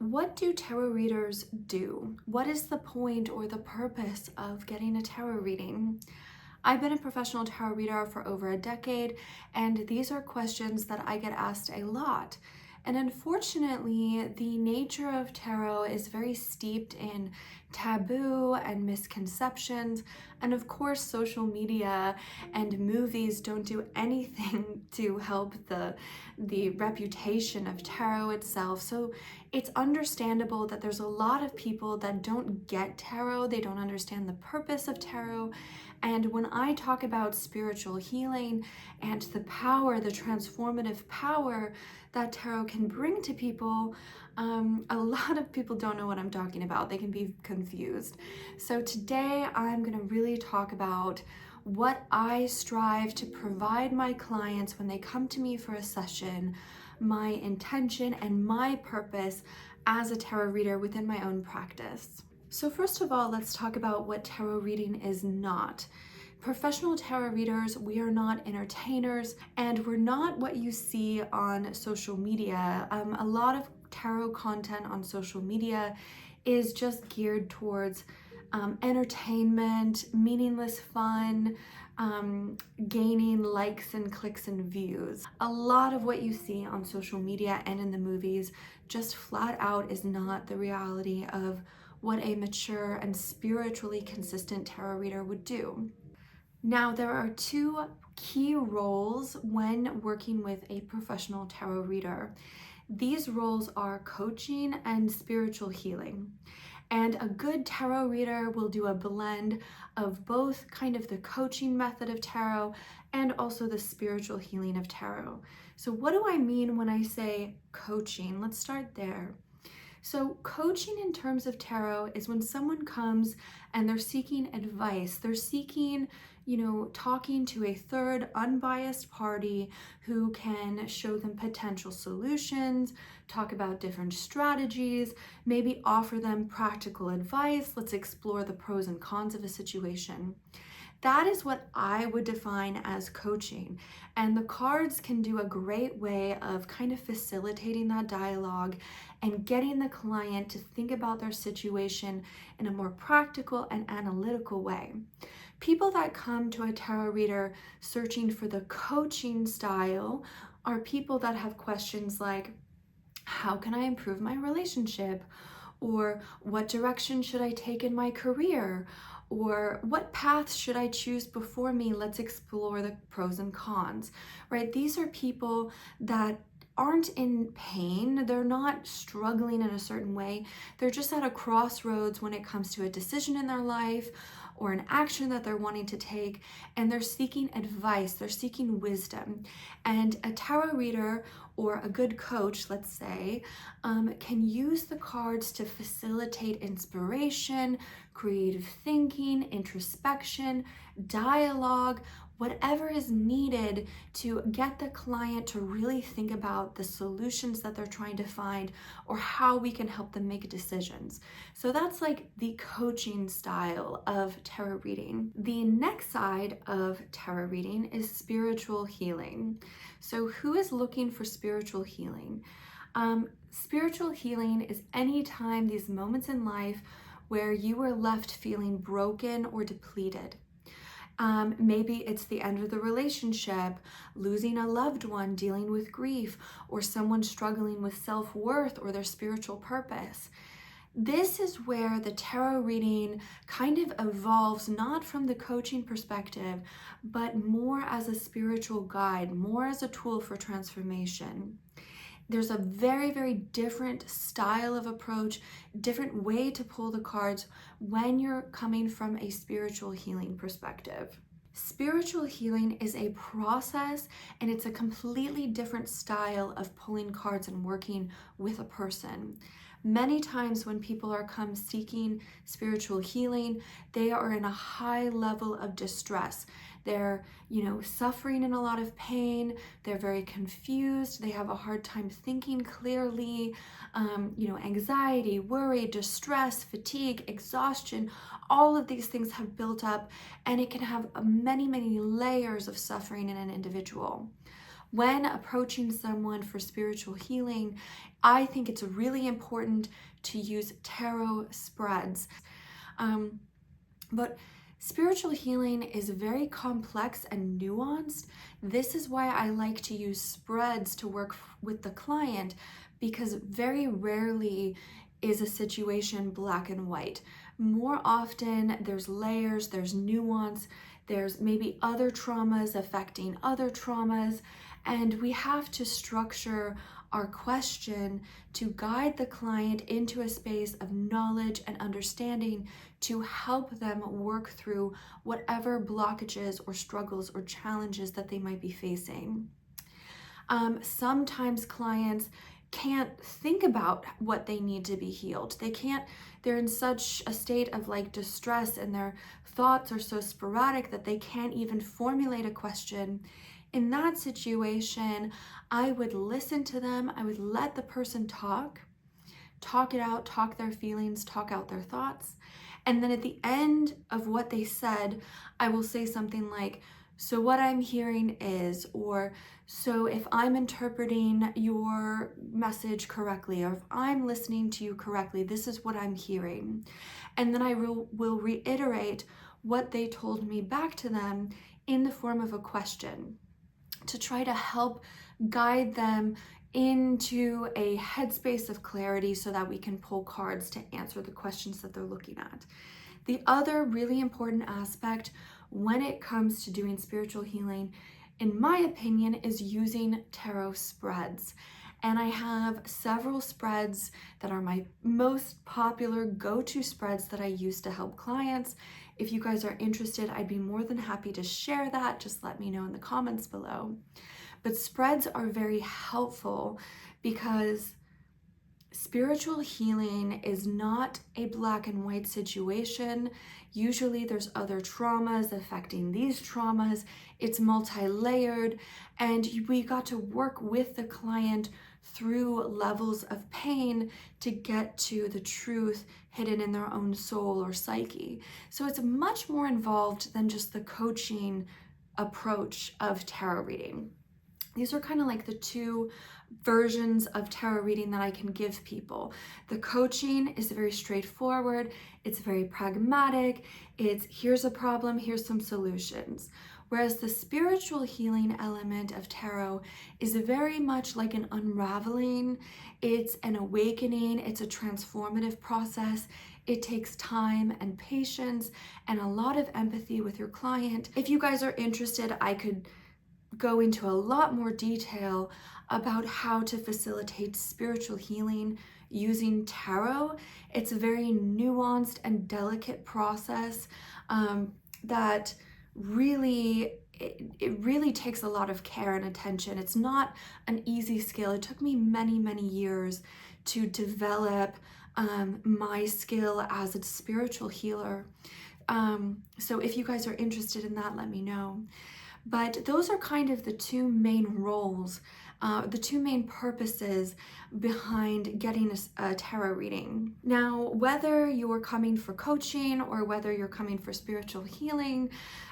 What do tarot readers do? What is the point or the purpose of getting a tarot reading? I've been a professional tarot reader for over a decade, and these are questions that I get asked a lot. And unfortunately, the nature of tarot is very steeped in taboo and misconceptions. And of course, social media and movies don't do anything to help the reputation of tarot itself. So it's understandable that there's a lot of people that don't get tarot, they don't understand the purpose of tarot. And when I talk about spiritual healing and the power, the transformative power that tarot can bring to people, a lot of people don't know what I'm talking about. They can be confused. So today I'm going to really talk about what I strive to provide my clients when they come to me for a session, my intention and my purpose as a tarot reader within my own practice. So first of all, let's talk about what tarot reading is not. Professional tarot readers, we are not entertainers, and we're not what you see on social media. A lot of tarot content on social media is just geared towards entertainment, meaningless fun, gaining likes and clicks and views. A lot of what you see on social media and in the movies just flat out is not the reality of what a mature and spiritually consistent tarot reader would do. Now, there are two key roles when working with a professional tarot reader. These roles are coaching and spiritual healing. And a good tarot reader will do a blend of both kind of the coaching method of tarot and also the spiritual healing of tarot. So what do I mean when I say coaching? Let's start there. So coaching in terms of tarot is when someone comes and they're seeking advice. They're seeking, talking to a third unbiased party who can show them potential solutions, talk about different strategies, maybe offer them practical advice. Let's explore the pros and cons of a situation. That is what I would define as coaching. And the cards can do a great way of kind of facilitating that dialogue and getting the client to think about their situation in a more practical and analytical way. People that come to a tarot reader searching for the coaching style are people that have questions like, how can I improve my relationship? Or what direction should I take in my career? Or what path should I choose before me? Let's explore the pros and cons, right? These are people that aren't in pain. They're not struggling in a certain way. They're just at a crossroads when it comes to a decision in their life or an action that they're wanting to take, and they're seeking advice, they're seeking wisdom. And a tarot reader or a good coach, let's say, can use the cards to facilitate inspiration, creative thinking, introspection, dialogue, whatever is needed to get the client to really think about the solutions that they're trying to find or how we can help them make decisions. So that's like the coaching style of tarot reading. The next side of tarot reading is spiritual healing. So who is looking for spiritual healing? Spiritual healing is any time, these moments in life where you were left feeling broken or depleted. Maybe it's the end of the relationship, losing a loved one, dealing with grief, or someone struggling with self-worth or their spiritual purpose. This is where the tarot reading kind of evolves, not from the coaching perspective, but more as a spiritual guide, more as a tool for transformation. There's a very, very different style of approach, different way to pull the cards when you're coming from a spiritual healing perspective. Spiritual healing is a process, and it's a completely different style of pulling cards and working with a person. Many times when people are come seeking spiritual healing, they are in a high level of distress. They're, suffering in a lot of pain. They're very confused. They have a hard time thinking clearly. Anxiety, worry, distress, fatigue, exhaustion, all of these things have built up, and it can have many, many layers of suffering in an individual. When approaching someone for spiritual healing, I think it's really important to use tarot spreads. But spiritual healing is very complex and nuanced. This is why I like to use spreads to work with the client, because very rarely is a situation black and white. More often, there's layers, there's nuance, there's maybe other traumas affecting other traumas, and we have to structure our question to guide the client into a space of knowledge and understanding to help them work through whatever blockages or struggles or challenges that they might be facing. Sometimes clients can't think about what they need to be healed. They're in such a state of like distress, and their thoughts are so sporadic that they can't even formulate a question. In that situation, I would listen to them. I would let the person talk it out, talk their feelings, talk out their thoughts. And then at the end of what they said, I will say something like, so what I'm hearing is, or so if I'm interpreting your message correctly, or if I'm listening to you correctly, this is what I'm hearing. And then I will reiterate what they told me back to them in the form of a question to try to help guide them into a headspace of clarity so that we can pull cards to answer the questions that they're looking at. The other really important aspect when it comes to doing spiritual healing, in my opinion, is using tarot spreads. And I have several spreads that are my most popular go-to spreads that I use to help clients. If you guys are interested, I'd be more than happy to share that. Just let me know in the comments below. But spreads are very helpful because spiritual healing is not a black and white situation. Usually there's other traumas affecting these traumas. It's multi-layered, and we got to work with the client through levels of pain to get to the truth hidden in their own soul or psyche. So it's much more involved than just the coaching approach of tarot reading. These are kind of like the two versions of tarot reading that I can give people. The coaching is very straightforward. It's very pragmatic. It's here's a problem, here's some solutions. Whereas the spiritual healing element of tarot is very much like an unraveling. It's an awakening. It's a transformative process. It takes time and patience and a lot of empathy with your client. If you guys are interested, I could go into a lot more detail about how to facilitate spiritual healing using tarot. It's a very nuanced and delicate process that really takes a lot of care and attention. It's not an easy skill. It took me many years to develop my skill as a spiritual healer. So if you guys are interested in that, let me know. But those are kind of the two main roles, the two main purposes behind getting a tarot reading. Now, whether you're coming for coaching or whether you're coming for spiritual healing,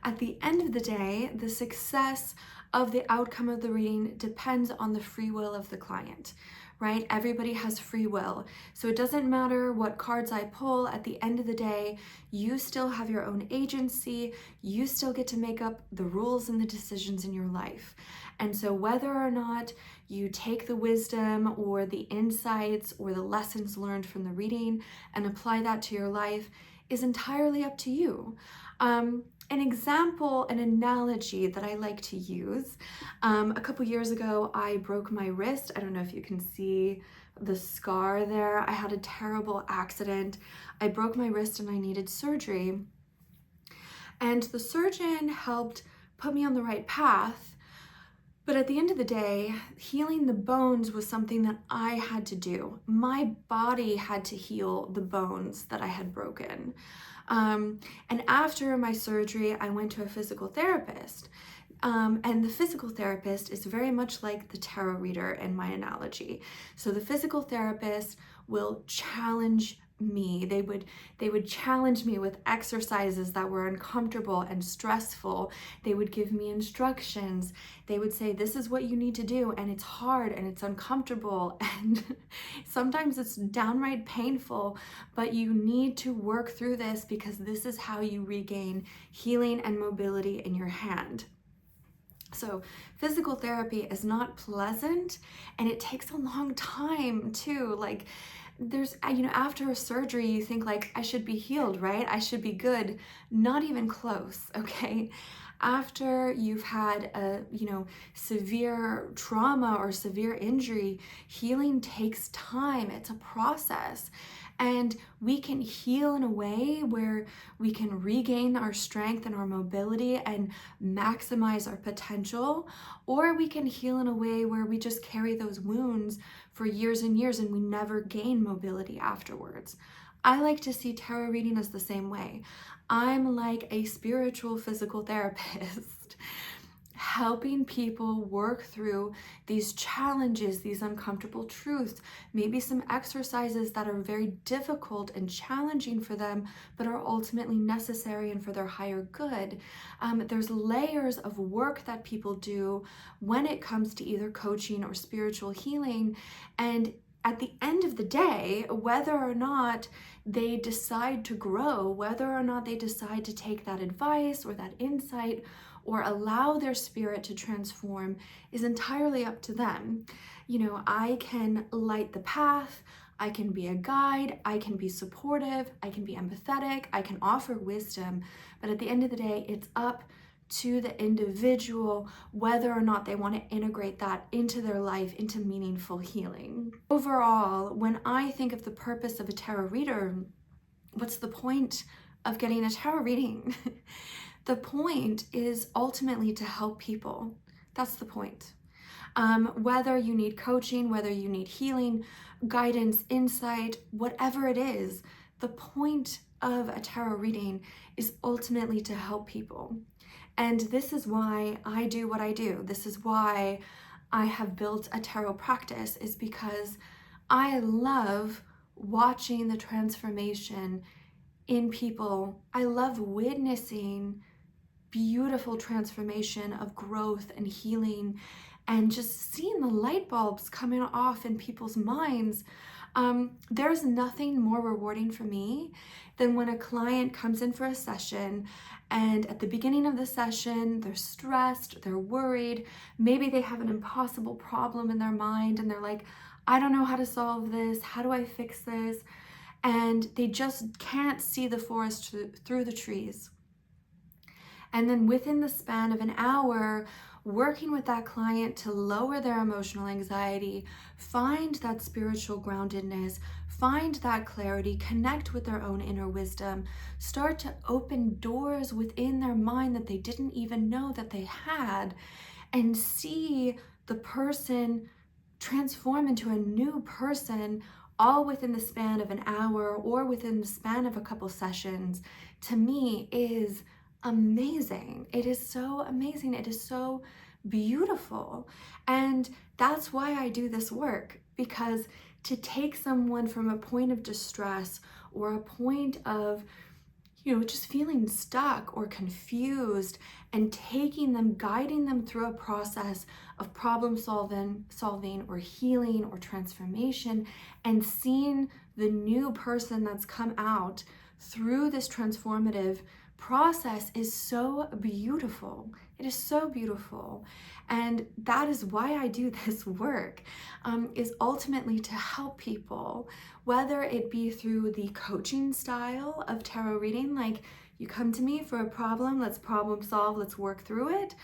at the end of the day, the success of the outcome of the reading depends on the free will of the client, right? Everybody has free will. So it doesn't matter what cards I pull. At the end of the day, you still have your own agency. You still get to make up the rules and the decisions in your life. And so whether or not you take the wisdom or the insights or the lessons learned from the reading and apply that to your life is entirely up to you. An example, an analogy that I like to use, a couple years ago, I broke my wrist. I don't know if you can see the scar there. I had a terrible accident. I broke my wrist and I needed surgery. And the surgeon helped put me on the right path. But at the end of the day, healing the bones was something that I had to do. My body had to heal the bones that I had broken. And after my surgery, I went to a physical therapist. And the physical therapist is very much like the tarot reader in my analogy. So the physical therapist will challenge me. They would challenge me with exercises that were uncomfortable and stressful. They would give me instructions. They would say, this is what you need to do, and it's hard and it's uncomfortable and sometimes it's downright painful, but you need to work through this because this is how you regain healing and mobility in your hand. So physical therapy is not pleasant, and it takes a long time too. Like, there's, after a surgery, you think like, I should be healed, right? I should be good. Not even close, okay? After you've had a, severe trauma or severe injury, healing takes time. It's a process. And we can heal in a way where we can regain our strength and our mobility and maximize our potential, or we can heal in a way where we just carry those wounds for years and years and we never gain mobility afterwards. I like to see tarot reading as the same way. I'm like a spiritual physical therapist, helping people work through these challenges, these uncomfortable truths, maybe some exercises that are very difficult and challenging for them, but are ultimately necessary and for their higher good. There's layers of work that people do when it comes to either coaching or spiritual healing. And at the end of the day, whether or not they decide to grow, whether or not they decide to take that advice or that insight or allow their spirit to transform is entirely up to them. I can light the path, I can be a guide, I can be supportive, I can be empathetic, I can offer wisdom, but at the end of the day, it's up to the individual whether or not they want to integrate that into their life, into meaningful healing. Overall, when I think of the purpose of a tarot reader, what's the point of getting a tarot reading? The point is ultimately to help people. That's the point. Whether you need coaching, whether you need healing, guidance, insight, whatever it is, the point of a tarot reading is ultimately to help people. And this is why I do what I do. This is why I have built a tarot practice, is because I love watching the transformation in people. I love witnessing beautiful transformation of growth and healing and just seeing the light bulbs coming off in people's minds. There's nothing more rewarding for me than when a client comes in for a session and at the beginning of the session, they're stressed, they're worried, maybe they have an impossible problem in their mind and they're like, I don't know how to solve this, how do I fix this? And they just can't see the forest through the trees. And then within the span of an hour, working with that client to lower their emotional anxiety, find that spiritual groundedness, find that clarity, connect with their own inner wisdom, start to open doors within their mind that they didn't even know that they had, and see the person transform into a new person, all within the span of an hour or within the span of a couple sessions, to me is amazing. It is so amazing. It is so beautiful. And that's why I do this work, because to take someone from a point of distress or a point of, just feeling stuck or confused, and taking them, guiding them through a process of problem solving or healing or transformation, and seeing the new person that's come out through this transformative process is so beautiful. It is so beautiful. And that is why I do this work, is ultimately to help people, whether it be through the coaching style of tarot reading, like you come to me for a problem, let's problem solve, let's work through it,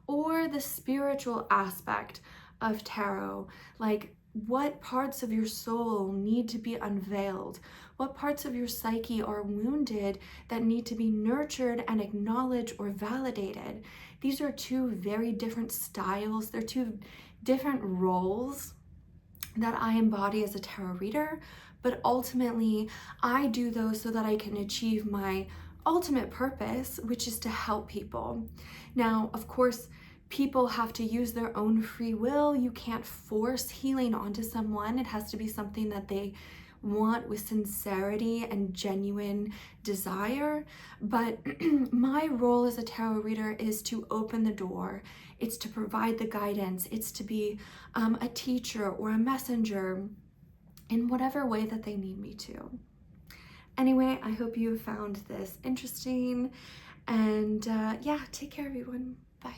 or the spiritual aspect of tarot, like what parts of your soul need to be unveiled, what parts of your psyche are wounded that need to be nurtured and acknowledged or validated. These are two very different styles. They're two different roles that I embody as a tarot reader, but ultimately I do those so that I can achieve my ultimate purpose, which is to help people. Now, of course, people have to use their own free will. You can't force healing onto someone. It has to be something that they want with sincerity and genuine desire. But my role as a tarot reader is to open the door. It's to provide the guidance. It's to be a teacher or a messenger in whatever way that they need me to. Anyway, I hope you found this interesting, and yeah, take care everyone. Bye.